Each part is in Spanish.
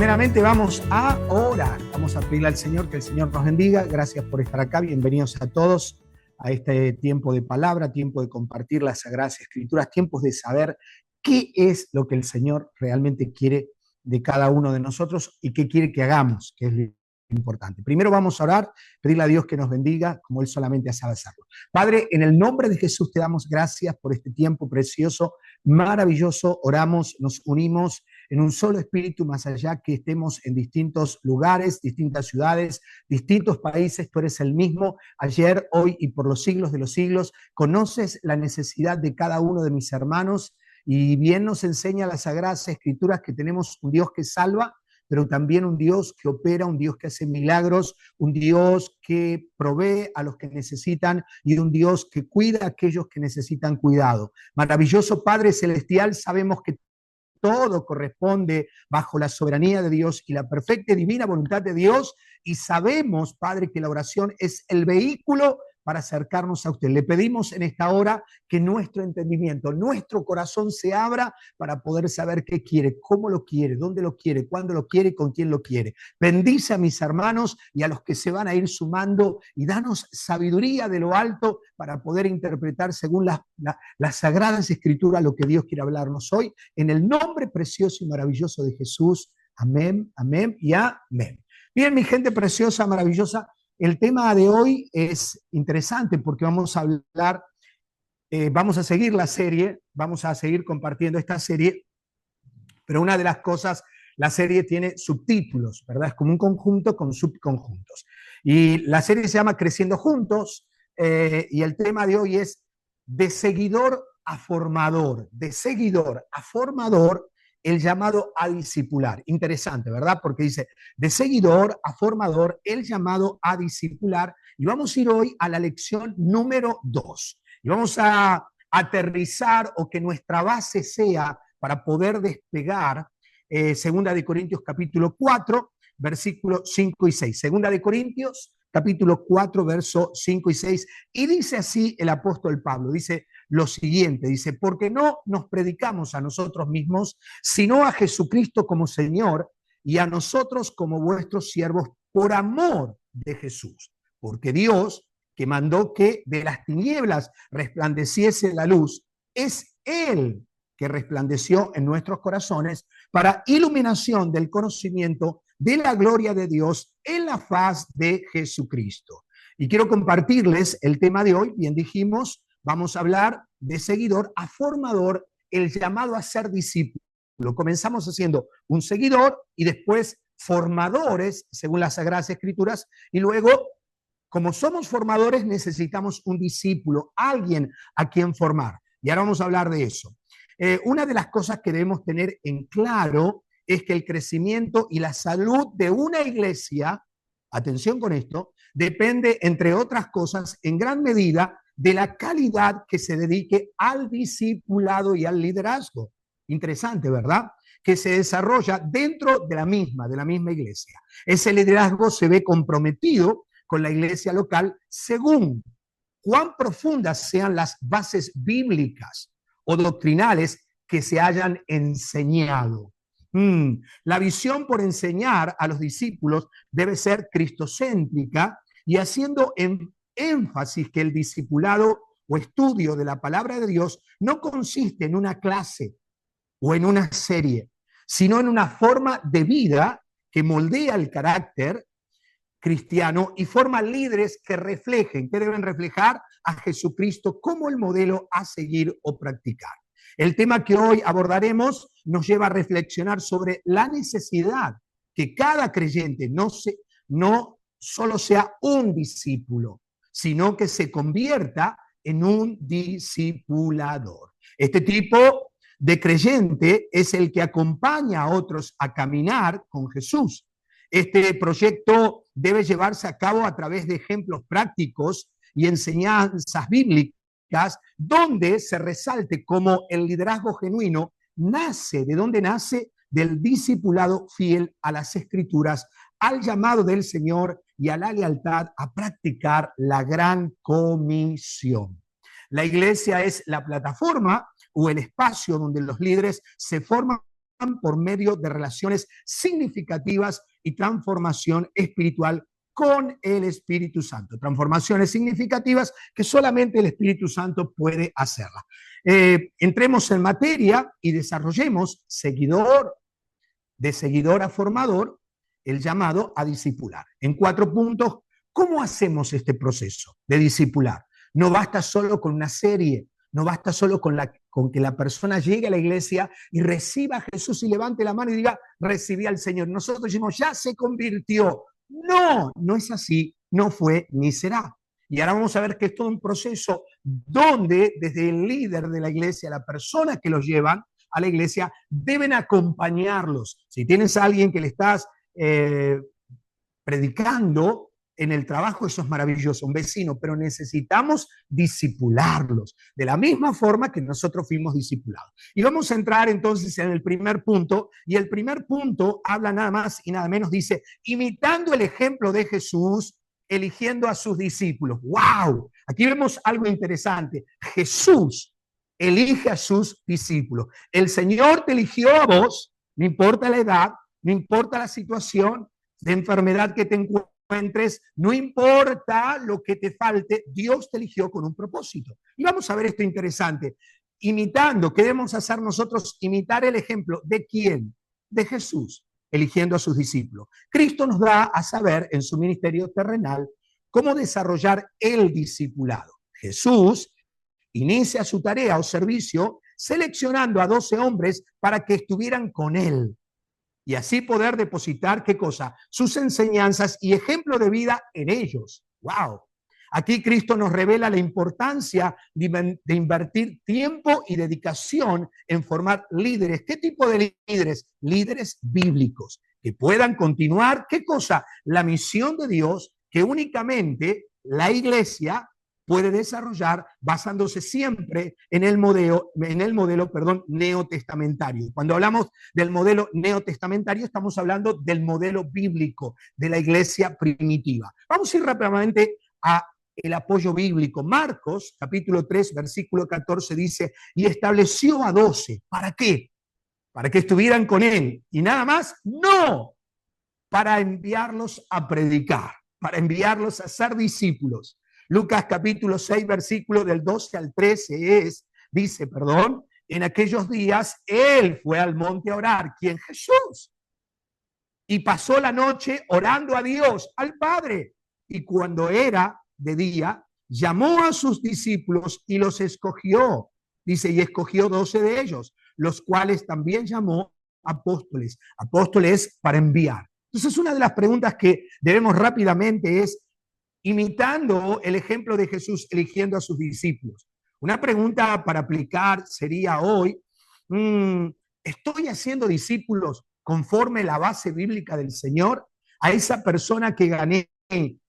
Primeramente vamos a orar, vamos a pedirle al Señor que el Señor nos bendiga. Gracias por estar acá, bienvenidos a todos a este tiempo de palabra, tiempo de compartir las Sagradas Escrituras, tiempos de saber qué es lo que el Señor realmente quiere de cada uno de nosotros y qué quiere que hagamos, que es lo importante. Primero vamos a orar, pedirle a Dios que nos bendiga como Él solamente sabe hacerlo. Padre, en el nombre de Jesús te damos gracias por este tiempo precioso, maravilloso. Oramos, nos unimos en un solo espíritu, más allá que estemos en distintos lugares, distintas ciudades, distintos países. Tú eres el mismo ayer, hoy y por los siglos de los siglos. Conoces la necesidad de cada uno de mis hermanos y bien nos enseña las Sagradas Escrituras que tenemos un Dios que salva, pero también un Dios que opera, un Dios que hace milagros, un Dios que provee a los que necesitan y un Dios que cuida a aquellos que necesitan cuidado. Maravilloso Padre Celestial, sabemos que todo corresponde bajo la soberanía de Dios y la perfecta y divina voluntad de Dios, y sabemos, Padre, que la oración es el vehículo para acercarnos a usted. Le pedimos en esta hora que nuestro entendimiento, nuestro corazón se abra para poder saber qué quiere, cómo lo quiere, dónde lo quiere, cuándo lo quiere y con quién lo quiere. Bendice a mis hermanos y a los que se van a ir sumando y danos sabiduría de lo alto para poder interpretar según las Sagradas Escrituras lo que Dios quiere hablarnos hoy. En el nombre precioso y maravilloso de Jesús. Amén, amén y amén. Bien, mi gente preciosa, maravillosa. El tema de hoy es interesante porque vamos a hablar, vamos a seguir la serie, vamos a seguir compartiendo esta serie, pero una de las cosas, la serie tiene subtítulos, ¿verdad? Es como un conjunto con subconjuntos. Y la serie se llama Creciendo Juntos, y el tema de hoy es de seguidor a formador, de seguidor a formador, el llamado a discipular. Interesante, ¿verdad? Porque dice, de seguidor a formador, el llamado a discipular. Y vamos a ir hoy a la lección número 2. Y vamos a aterrizar o que nuestra base sea para poder despegar, Segunda de Corintios capítulo 4, versículos 5 y 6. Segunda de Corintios capítulo 4, verso 5 y 6. Y dice así el apóstol Pablo, dice lo siguiente, dice, porque no nos predicamos a nosotros mismos, sino a Jesucristo como Señor y a nosotros como vuestros siervos por amor de Jesús. Porque Dios, que mandó que de las tinieblas resplandeciese la luz, es Él que resplandeció en nuestros corazones para iluminación del conocimiento de la gloria de Dios en la faz de Jesucristo. Y quiero compartirles el tema de hoy. Bien dijimos, vamos a hablar de seguidor a formador, el llamado a ser discípulo. Comenzamos haciendo un seguidor y después formadores, según las Sagradas Escrituras, y luego, como somos formadores, necesitamos un discípulo, alguien a quien formar. Y ahora vamos a hablar de eso. Una de las cosas que debemos tener en claro es que el crecimiento y la salud de una iglesia, atención con esto, depende, entre otras cosas, en gran medida de la calidad que se dedique al discipulado y al liderazgo. Interesante, ¿verdad? Que se desarrolla dentro de la misma iglesia. Ese liderazgo se ve comprometido con la iglesia local según cuán profundas sean las bases bíblicas o doctrinales que se hayan enseñado. La visión por enseñar a los discípulos debe ser cristocéntrica y haciendo énfasis que el discipulado o estudio de la palabra de Dios no consiste en una clase o en una serie, sino en una forma de vida que moldea el carácter cristiano y forma líderes que reflejen, que deben reflejar a Jesucristo como el modelo a seguir o practicar. El tema que hoy abordaremos nos lleva a reflexionar sobre la necesidad que cada creyente no solo sea un discípulo, sino que se convierta en un discipulador. Este tipo de creyente es el que acompaña a otros a caminar con Jesús. Este proyecto debe llevarse a cabo a través de ejemplos prácticos y enseñanzas bíblicas donde se resalte cómo el liderazgo genuino nace. ¿De dónde nace? Del discipulado fiel a las Escrituras, al llamado del Señor y a la lealtad a practicar la gran comisión. La iglesia es la plataforma o el espacio donde los líderes se forman por medio de relaciones significativas y transformación espiritual con el Espíritu Santo. Transformaciones significativas que solamente el Espíritu Santo puede hacerlas. Entremos en materia y desarrollemos de seguidor a formador, el llamado a discipular. En 4 puntos, ¿cómo hacemos este proceso de discipular? No basta solo con una serie, no basta solo con que la persona llegue a la iglesia y reciba a Jesús y levante la mano y diga, recibí al Señor. Nosotros decimos, ya se convirtió. No, no es así, no fue ni será. Y ahora vamos a ver que es todo un proceso donde desde el líder de la iglesia, la persona que los llevan a la iglesia, deben acompañarlos. Si tienes a alguien que le estás predicando en el trabajo, eso es maravilloso, un vecino, pero necesitamos discipularlos, de la misma forma que nosotros fuimos discipulados. Y vamos a entrar entonces en el primer punto, y el primer punto habla nada más y nada menos, dice, imitando el ejemplo de Jesús, eligiendo a sus discípulos. ¡Wow! Aquí vemos algo interesante. Jesús elige a sus discípulos. El Señor te eligió a vos, no importa la edad, no importa la situación de enfermedad que te encuentres, no importa lo que te falte, Dios te eligió con un propósito. Y vamos a ver esto interesante. Imitando, ¿qué debemos hacer nosotros? Imitar el ejemplo. ¿De quién? De Jesús, eligiendo a sus discípulos. Cristo nos da a saber en su ministerio terrenal cómo desarrollar el discipulado. Jesús inicia su tarea o servicio seleccionando a 12 hombres para que estuvieran con él y así poder depositar, ¿qué cosa? Sus enseñanzas y ejemplo de vida en ellos. ¡Wow! Aquí Cristo nos revela la importancia de invertir tiempo y dedicación en formar líderes. ¿Qué tipo de líderes? Líderes bíblicos, que puedan continuar, ¿qué cosa? La misión de Dios que únicamente la iglesia puede desarrollar basándose siempre en el modelo neotestamentario. Cuando hablamos del modelo neotestamentario, estamos hablando del modelo bíblico de la iglesia primitiva. Vamos a ir rápidamente a el apoyo bíblico. Marcos, capítulo 3, versículo 14, dice, y estableció a 12. ¿Para qué? ¿Para que estuvieran con él? ¿Y nada más? No, para enviarlos a predicar, para enviarlos a ser discípulos. Lucas capítulo 6, versículo del 12 al 13 dice, en aquellos días él fue al monte a orar. ¿Quién? Jesús. Y pasó la noche orando a Dios, al Padre. Y cuando era de día, llamó a sus discípulos y los escogió. Dice, y escogió 12 de ellos, los cuales también llamó apóstoles. Apóstoles para enviar. Entonces, una de las preguntas que debemos rápidamente es, imitando el ejemplo de Jesús, eligiendo a sus discípulos. Una pregunta para aplicar sería hoy, ¿estoy haciendo discípulos conforme la base bíblica del Señor? A esa persona que gané,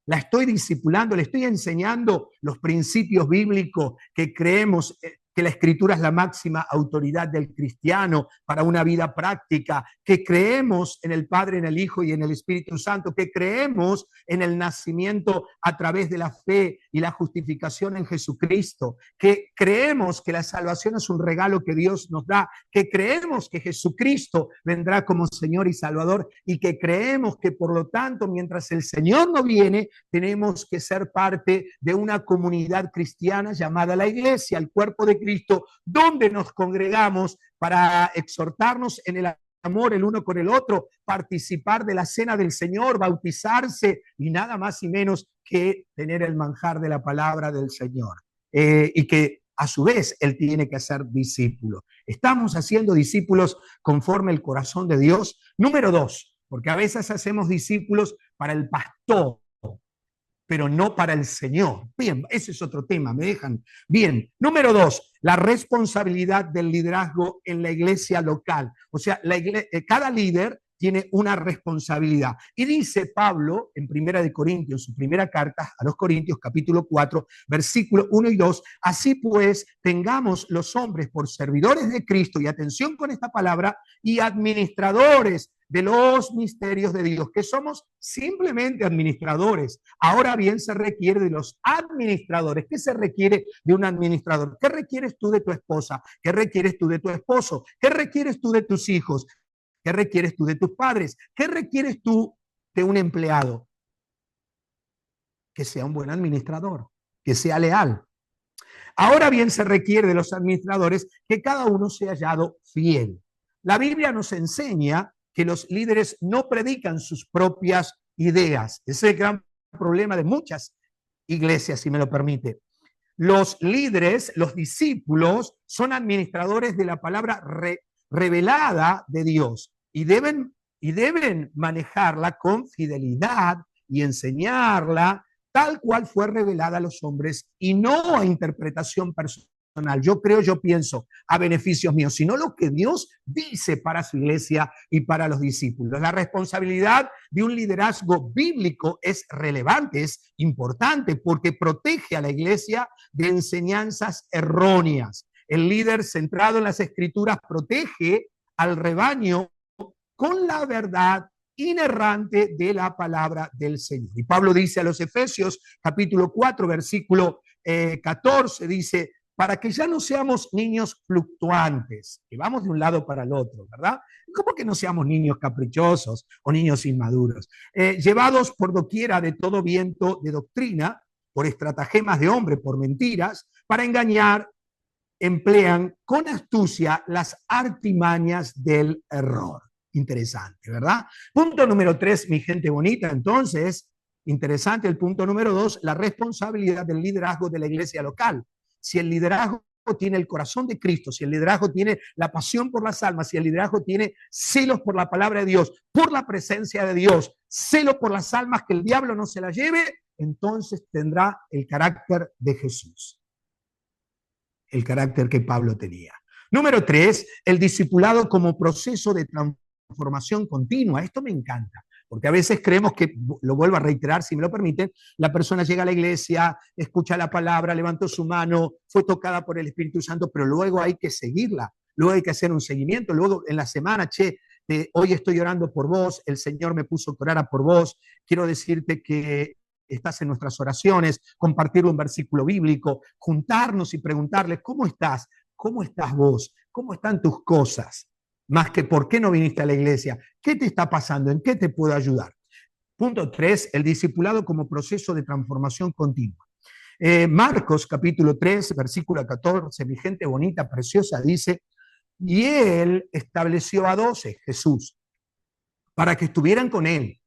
la estoy discipulando, le estoy enseñando los principios bíblicos que creemos que la Escritura es la máxima autoridad del cristiano para una vida práctica, que creemos en el Padre, en el Hijo y en el Espíritu Santo, que creemos en el nacimiento a través de la fe y la justificación en Jesucristo, que creemos que la salvación es un regalo que Dios nos da, que creemos que Jesucristo vendrá como Señor y Salvador y que creemos que por lo tanto mientras el Señor no viene tenemos que ser parte de una comunidad cristiana llamada la Iglesia, el cuerpo de Cristo, donde nos congregamos para exhortarnos en el amor el uno con el otro, participar de la cena del Señor, bautizarse y nada más y menos que tener el manjar de la palabra del Señor. Y que a su vez Él tiene que hacer discípulos. Estamos haciendo discípulos conforme el corazón de Dios. Número 2, porque a veces hacemos discípulos para el pastor, pero no para el Señor. Bien, ese es otro tema, ¿me dejan? Bien, número 2, la responsabilidad del liderazgo en la iglesia local. O sea, cada líder tiene una responsabilidad. Y dice Pablo en Primera de Corintios, su primera carta a los Corintios, capítulo 4, versículo 1 y 2, así pues, tengamos los hombres por servidores de Cristo, y atención con esta palabra, y administradores de los misterios de Dios, que somos simplemente administradores. Ahora bien, se requiere de los administradores. ¿Qué se requiere de un administrador? ¿Qué requieres tú de tu esposa? ¿Qué requieres tú de tu esposo? ¿Qué requieres tú de tus hijos? ¿Qué requieres tú de tus padres? ¿Qué requieres tú de un empleado? Que sea un buen administrador, que sea leal. Ahora bien, se requiere de los administradores que cada uno sea hallado fiel. La Biblia nos enseña que los líderes no predican sus propias ideas. Ese es el gran problema de muchas iglesias, si me lo permite. Los líderes, los discípulos, son administradores de la palabra revelada de Dios y deben manejarla con fidelidad y enseñarla tal cual fue revelada a los hombres y no a interpretación personal. Yo creo, yo pienso a beneficios míos, sino lo que Dios dice para su iglesia y para los discípulos. La responsabilidad de un liderazgo bíblico es relevante, es importante, porque protege a la iglesia de enseñanzas erróneas. El líder centrado en las escrituras protege al rebaño con la verdad inerrante de la palabra del Señor. Y Pablo dice a los Efesios, capítulo 4, versículo 14, dice, para que ya no seamos niños fluctuantes, que vamos de un lado para el otro, ¿verdad? ¿Cómo que no seamos niños caprichosos o niños inmaduros? Llevados por doquiera de todo viento de doctrina, por estratagemas de hombre, por mentiras, para engañar, emplean con astucia las artimañas del error. Interesante, ¿verdad? Punto número 3, mi gente bonita. Entonces, interesante el punto número 2, la responsabilidad del liderazgo de la iglesia local. Si el liderazgo tiene el corazón de Cristo, si el liderazgo tiene la pasión por las almas, si el liderazgo tiene celos por la palabra de Dios, por la presencia de Dios, celo por las almas, que el diablo no se las lleve, entonces tendrá el carácter de Jesús. El carácter que Pablo tenía. Número 3, el discipulado como proceso de transformación continua. Esto me encanta, porque a veces creemos que, lo vuelvo a reiterar, si me lo permiten, la persona llega a la iglesia, escucha la palabra, levantó su mano, fue tocada por el Espíritu Santo, pero luego hay que seguirla, luego hay que hacer un seguimiento, luego en la semana, hoy estoy orando por vos, el Señor me puso que orara por vos, quiero decirte que estás en nuestras oraciones, compartir un versículo bíblico, juntarnos y preguntarles, ¿cómo estás? ¿Cómo estás vos? ¿Cómo están tus cosas? Más que ¿por qué no viniste a la iglesia? ¿Qué te está pasando? ¿En qué te puedo ayudar? Punto 3, el discipulado como proceso de transformación continua. Marcos capítulo 3, versículo 14, mi gente bonita, preciosa, dice, y él estableció a 12, Jesús, para que estuvieran con él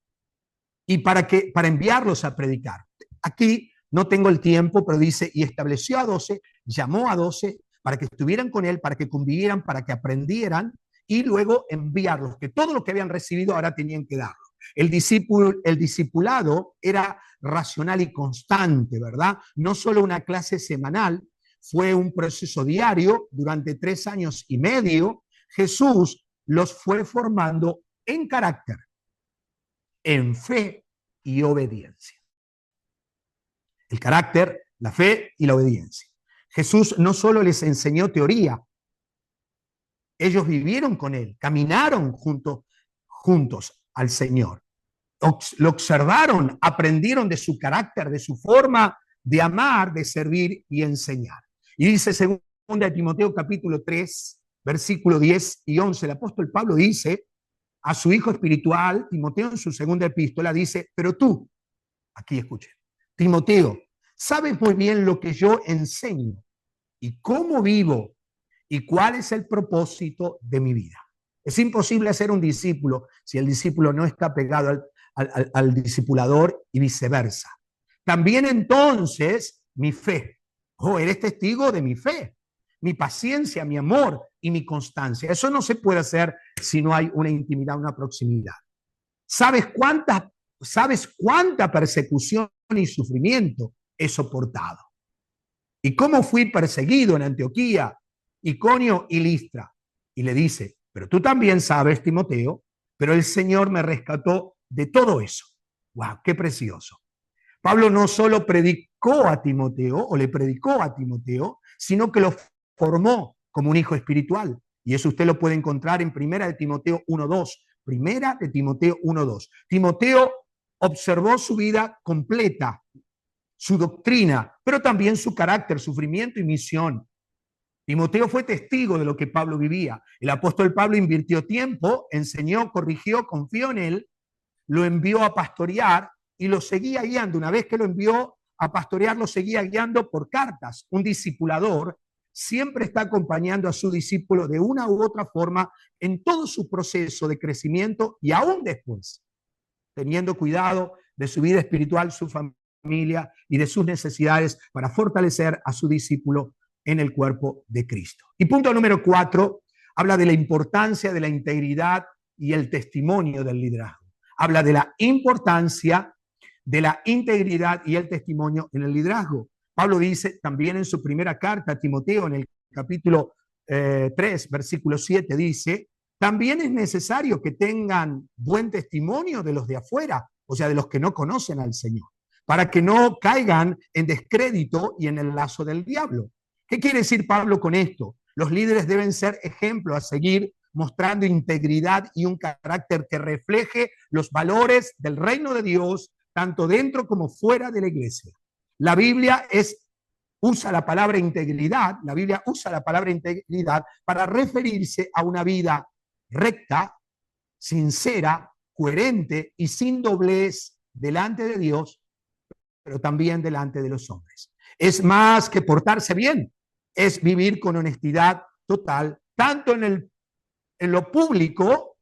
y para enviarlos a predicar. Aquí no tengo el tiempo, pero dice, y estableció a 12, llamó a 12 para que estuvieran con él, para que convivieran, para que aprendieran y luego enviarlos, que todo lo que habían recibido ahora tenían que darlo. El discipulado era racional y constante, ¿verdad? No solo una clase semanal, fue un proceso diario durante 3 años y medio. Jesús los fue formando en carácter, en fe y obediencia. El carácter, la fe y la obediencia. Jesús no solo les enseñó teoría, ellos vivieron con él, caminaron juntos al Señor. Lo observaron, aprendieron de su carácter, de su forma de amar, de servir y enseñar. Y dice 2 Timoteo capítulo 3, versículo 10 y 11, el apóstol Pablo dice a su hijo espiritual, Timoteo, en su segunda epístola, dice, pero tú, aquí escuchen, Timoteo, sabes muy bien lo que yo enseño y cómo vivo y cuál es el propósito de mi vida. Es imposible ser un discípulo si el discípulo no está pegado al discipulador y viceversa. También entonces mi fe. Oh, eres testigo de mi fe, mi paciencia, mi amor y mi constancia. Eso no se puede hacer si no hay una intimidad, una proximidad. ¿Sabes cuánta persecución y sufrimiento he soportado? ¿Y cómo fui perseguido en Antioquía, Iconio y Listra? Y le dice, pero tú también sabes, Timoteo, pero el Señor me rescató de todo eso. ¡Wow! ¡Qué precioso! Pablo no solo predicó a Timoteo o le predicó a Timoteo, sino que lo formó como un hijo espiritual. Y eso usted lo puede encontrar en 1 Timoteo 1:2. Primera de Timoteo 1:2. Timoteo observó su vida completa, su doctrina, pero también su carácter, sufrimiento y misión. Timoteo fue testigo de lo que Pablo vivía. El apóstol Pablo invirtió tiempo, enseñó, corrigió, confió en él, lo envió a pastorear y lo seguía guiando. Una vez que lo envió a pastorear, lo seguía guiando por cartas. Un discipulador siempre está acompañando a su discípulo de una u otra forma en todo su proceso de crecimiento y aún después, teniendo cuidado de su vida espiritual, su familia y de sus necesidades para fortalecer a su discípulo en el cuerpo de Cristo. Y punto número 4, habla de la importancia de la integridad y el testimonio del liderazgo. Habla de la importancia de la integridad y el testimonio en el liderazgo. Pablo dice también en su primera carta a Timoteo, en el capítulo 3, versículo 7, dice: también es necesario que tengan buen testimonio de los de afuera, o sea, de los que no conocen al Señor, para que no caigan en descrédito y en el lazo del diablo. ¿Qué quiere decir Pablo con esto? Los líderes deben ser ejemplo a seguir, mostrando integridad y un carácter que refleje los valores del reino de Dios, tanto dentro como fuera de la iglesia. La Biblia usa la palabra integridad para referirse a una vida recta, sincera, coherente y sin doblez delante de Dios, pero también delante de los hombres. Es más que portarse bien, es vivir con honestidad total, tanto en lo público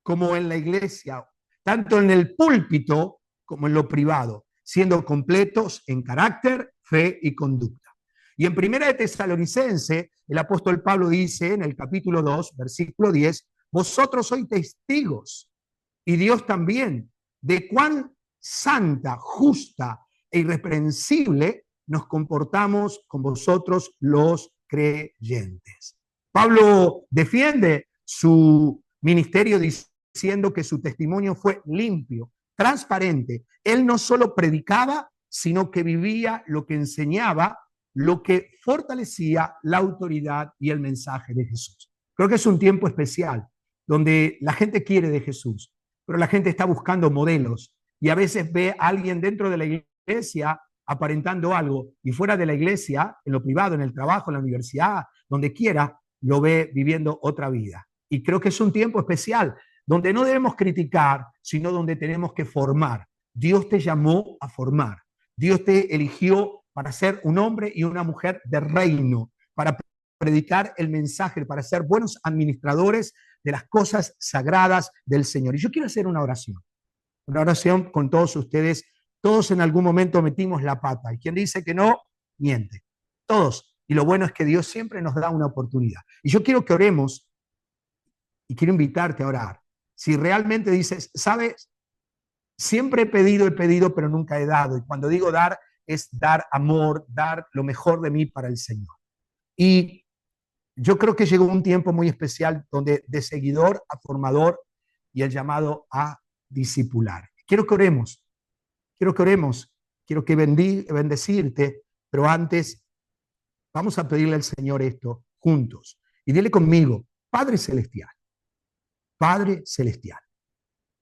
como en la iglesia, tanto en el púlpito como en lo privado, siendo completos en carácter, fe y conducta. Y en Primera de Tesalonicense, el apóstol Pablo dice en el capítulo 2, versículo 10, vosotros sois testigos, y Dios también, de cuán santa, justa e irreprensible nos comportamos con vosotros los creyentes. Pablo defiende su ministerio diciendo que su testimonio fue limpio, transparente. Él no solo predicaba, sino que vivía lo que enseñaba, lo que fortalecía la autoridad y el mensaje de Jesús. Creo que es un tiempo especial donde la gente quiere de Jesús, pero la gente está buscando modelos y a veces ve a alguien dentro de la iglesia aparentando algo y fuera de la iglesia, en lo privado, en el trabajo, en la universidad, donde quiera, lo ve viviendo otra vida. Y creo que es un tiempo especial donde no debemos criticar, sino donde tenemos que formar. Dios te llamó a formar. Dios te eligió para ser un hombre y una mujer de reino, para predicar el mensaje, para ser buenos administradores de las cosas sagradas del Señor. Y yo quiero hacer una oración con todos ustedes. Todos en algún momento metimos la pata y quien dice que no, miente. Todos. Y lo bueno es que Dios siempre nos da una oportunidad. Y yo quiero que oremos y quiero invitarte a orar. Si realmente dices, sabes, siempre he pedido, pero nunca he dado. Y cuando digo dar, es dar amor, dar lo mejor de mí para el Señor. Y yo creo que llegó un tiempo muy especial donde de seguidor a formador y el llamado a discipular. Quiero que oremos. Quiero que bendecirte, pero antes vamos a pedirle al Señor esto juntos. Y dile conmigo, Padre Celestial,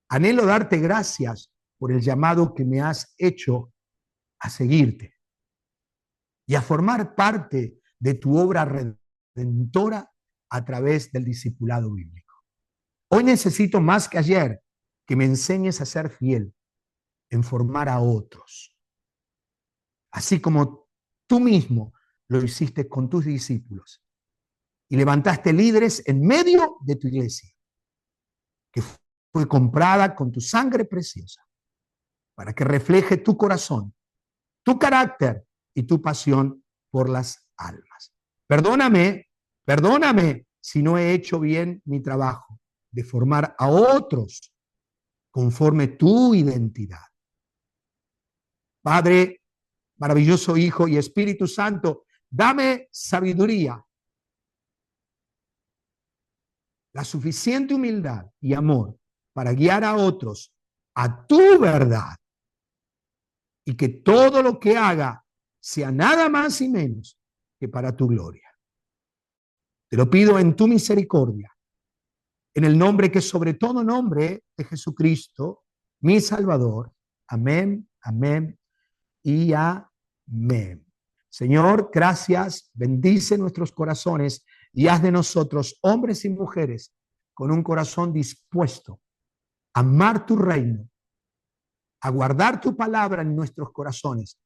anhelo darte gracias por el llamado que me has hecho a seguirte y a formar parte de tu obra redentora a través del discipulado bíblico. Hoy necesito más que ayer que me enseñes a ser fiel en formar a otros, así como tú mismo lo hiciste con tus discípulos y levantaste líderes en medio de tu iglesia, que fue comprada con tu sangre preciosa, para que refleje tu corazón, tu carácter y tu pasión por las almas. Perdóname si no he hecho bien mi trabajo de formar a otros conforme tu identidad. Padre, maravilloso Hijo y Espíritu Santo, dame sabiduría, la suficiente humildad y amor para guiar a otros a tu verdad y que todo lo que haga sea nada más y menos que para tu gloria. Te lo pido en tu misericordia, en el nombre que es sobre todo nombre de Jesucristo, mi Salvador. Amén, amén y amén. Señor, gracias, bendice nuestros corazones y haz de nosotros hombres y mujeres con un corazón dispuesto a amar tu reino, a guardar tu palabra en nuestros corazones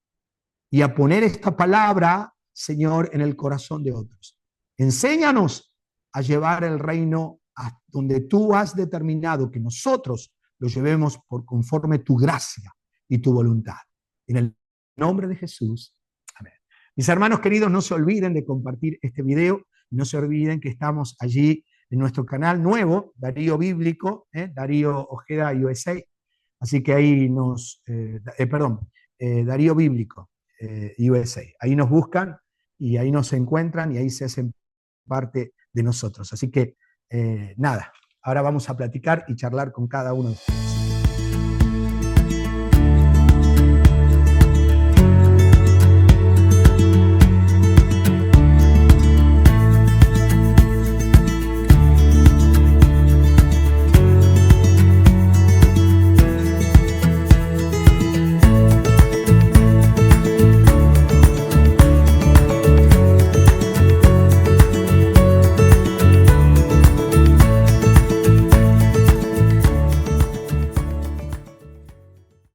y a poner esta palabra, Señor, en el corazón de otros. Enséñanos a llevar el reino a donde tú has determinado que nosotros lo llevemos por conforme tu gracia y tu voluntad. En el nombre de Jesús. Amén. Mis hermanos queridos, no se olviden de compartir este video. No se olviden que estamos allí en nuestro canal nuevo, Darío Bíblico, Darío Ojeda USA. Así que ahí Darío Bíblico USA. Ahí nos buscan y ahí nos encuentran y ahí se hacen parte de nosotros. Así que nada, ahora vamos a platicar y charlar con cada uno de ustedes.